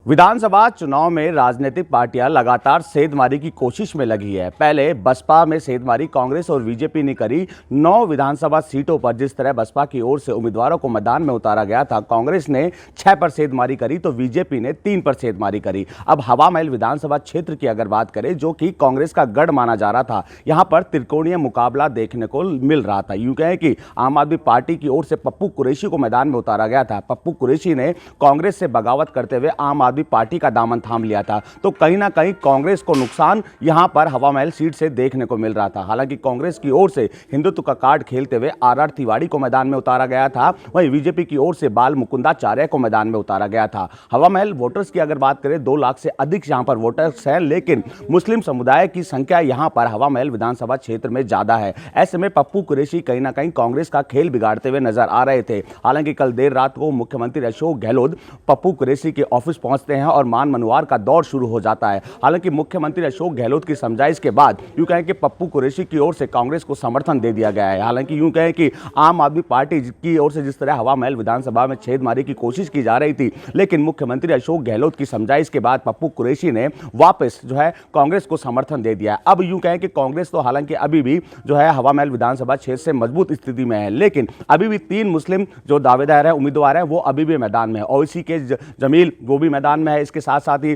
विधानसभा चुनाव में राजनीतिक पार्टियां लगातार सेंधमारी की कोशिश में लगी है। पहले बसपा में सेंधमारी कांग्रेस और बीजेपी ने करी। 9 विधानसभा सीटों पर जिस तरह बसपा की ओर से उम्मीदवारों को मैदान में उतारा गया था, कांग्रेस ने 6 पर सेंधमारी करी तो बीजेपी ने 3 पर सेंधमारी करी। अब हवा महल विधानसभा क्षेत्र की अगर बात करें, जो कि कांग्रेस का गढ़ माना जा रहा था, यहां पर त्रिकोणीय मुकाबला देखने को मिल रहा था। यूं कहें कि आम आदमी पार्टी की ओर से पप्पू कुरैशी को मैदान में उतारा गया था। पप्पू कुरैशी ने कांग्रेस से बगावत करते हुए आम आदमी पार्टी का दामन थाम लिया था, तो कहीं ना कहीं कांग्रेस को नुकसान यहां पर हवा महल सीट से देखने को मिल रहा था। हालांकि कांग्रेस की ओर से हिंदुत्व का कार्ड खेलते हुए आर तिवारी को मैदान में उतारा गया था, वहीं बीजेपी की ओर से बाल मुकुंदाचार्य को मैदान में उतारा गया था। हवा महल वोटर्स की अगर बात करें, 2 लाख से अधिक यहां पर वोटर्स हैं, लेकिन मुस्लिम समुदाय की संख्या यहां पर हवा महल विधानसभा क्षेत्र में ज्यादा है। ऐसे में पप्पू कुरैशी कहीं ना कहीं कांग्रेस का खेल बिगाड़ते हुए नजर आ रहे थे। हालांकि कल देर रात को मुख्यमंत्री अशोक गहलोत पप्पू कुरैशी के ऑफिस पहुंचते हैं और मान मनवार का दौर शुरू हो जाता है। हालांकि मुख्यमंत्री अशोक गहलोत की समझाइश के बाद यूं कहें कि पप्पू कुरैशी की ओर से कांग्रेस को समर्थन दे दिया गया है। हालांकि यूं कहें कि आम आदमी पार्टी की ओर से जिस तरह हवा महल विधानसभा में छेदमारी की कोशिश की जा रही थी, लेकिन मुख्यमंत्री अशोक गहलोत की समझाइश के बाद पप्पू कुरैशी ने वापस जो है कांग्रेस को समर्थन दे दिया है। अब यूं कहें कि कांग्रेस तो हालांकि अभी भी जो है हवा महल विधानसभा क्षेत्र से मजबूत स्थिति में है, लेकिन अभी भी 3 मुस्लिम जो दावेदार है, उम्मीदवार हैं, वो अभी भी मैदान में है। ओवैसी के जमील वो भी मैदान में है। इसके साथ साथ ही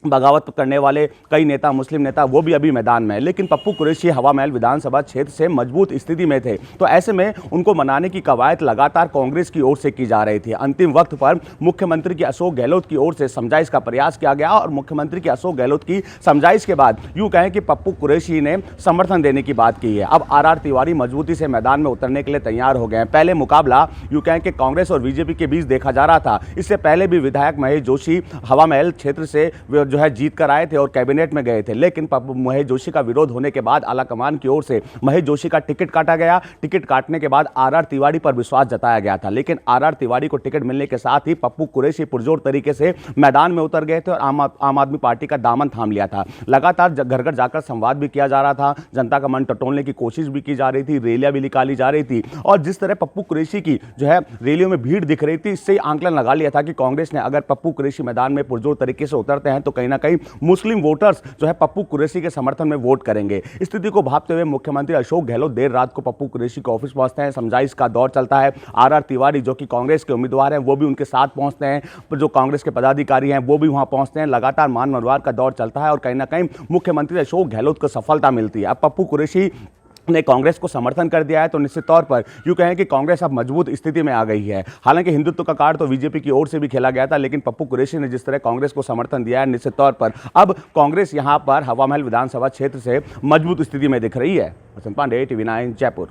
बगावत करने वाले कई नेता, मुस्लिम नेता, वो भी अभी मैदान में है। लेकिन पप्पू कुरैशी हवा महल विधानसभा क्षेत्र से मजबूत स्थिति में थे, तो ऐसे में उनको मनाने की कवायद लगातार कांग्रेस की ओर से की जा रही थी। अंतिम वक्त पर मुख्यमंत्री की अशोक गहलोत की ओर से समझाइश का प्रयास किया गया और मुख्यमंत्री की अशोक गहलोत की समझाइश के बाद यूं कहें कि पप्पू कुरैशी ने समर्थन देने की बात की है। अब आर तिवारी मजबूती से मैदान में उतरने के लिए तैयार हो गए हैं। पहले मुकाबला यूं कहें कि कांग्रेस और बीजेपी के बीच देखा जा रहा था। इससे पहले भी विधायक महेश जोशी हवा महल क्षेत्र से जो है जीत कर आए थे और कैबिनेट में गए थे, लेकिन महेश जोशी का विरोध होने के बाद आलाकमान की ओर से महेश जोशी का टिकट काटा गया। टिकट काटने के बाद आर तिवारी पर विश्वास जताया गया था, लेकिन आर तिवारी को टिकट मिलने के साथ ही पप्पू कुरैशी पुरजोर तरीके से मैदान में उतर गए थे और आम आदमी पार्टी का दामन थाम लिया था। लगातार घर घर जाकर संवाद भी किया जा रहा था, जनता का मन टटोलने की कोशिश भी की जा रही थी, रैलियां भी निकाली जा रही थी और जिस तरह पप्पू कुरैशी की जो है रैलियों में भीड़ दिख रही थी, इससे आंकलन लगा लिया था कि कांग्रेस ने अगर पप्पू कुरैशी मैदान में पुरजोर तरीके से उतरते हैं तो कहीं ना कहीं मुस्लिम वोटर्स जो है पप्पू कुरैशी के समर्थन में वोट करेंगे। स्थिति को भांपते हुए मुख्यमंत्री अशोक गहलोत देर रात को पप्पू कुरैशी के ऑफिस पहुंचते हैं। समझाइश का दौर चलता है। आर तिवारी जो कि कांग्रेस के उम्मीदवार हैं, वो भी उनके साथ पहुंचते हैं। जो कांग्रेस के पदाधिकारी हैं, वो भी वहां पहुंचते हैं। लगातार मान मनवार का दौर चलता है और कहीं ना कहीं मुख्यमंत्री अशोक गहलोत को सफलता मिलती है। अब पप्पू कुरैशी ने कांग्रेस को समर्थन कर दिया है, तो निश्चित तौर पर यूं कहें कि कांग्रेस अब मजबूत स्थिति में आ गई है। हालांकि हिंदुत्व का कार्ड तो बीजेपी की ओर से भी खेला गया था, लेकिन पप्पू कुरैशी ने जिस तरह कांग्रेस को समर्थन दिया है, निश्चित तौर पर अब कांग्रेस यहां पर हवा महल विधानसभा क्षेत्र से मजबूत स्थिति में दिख रही है। वसंत पांडे, TV9 जयपुर।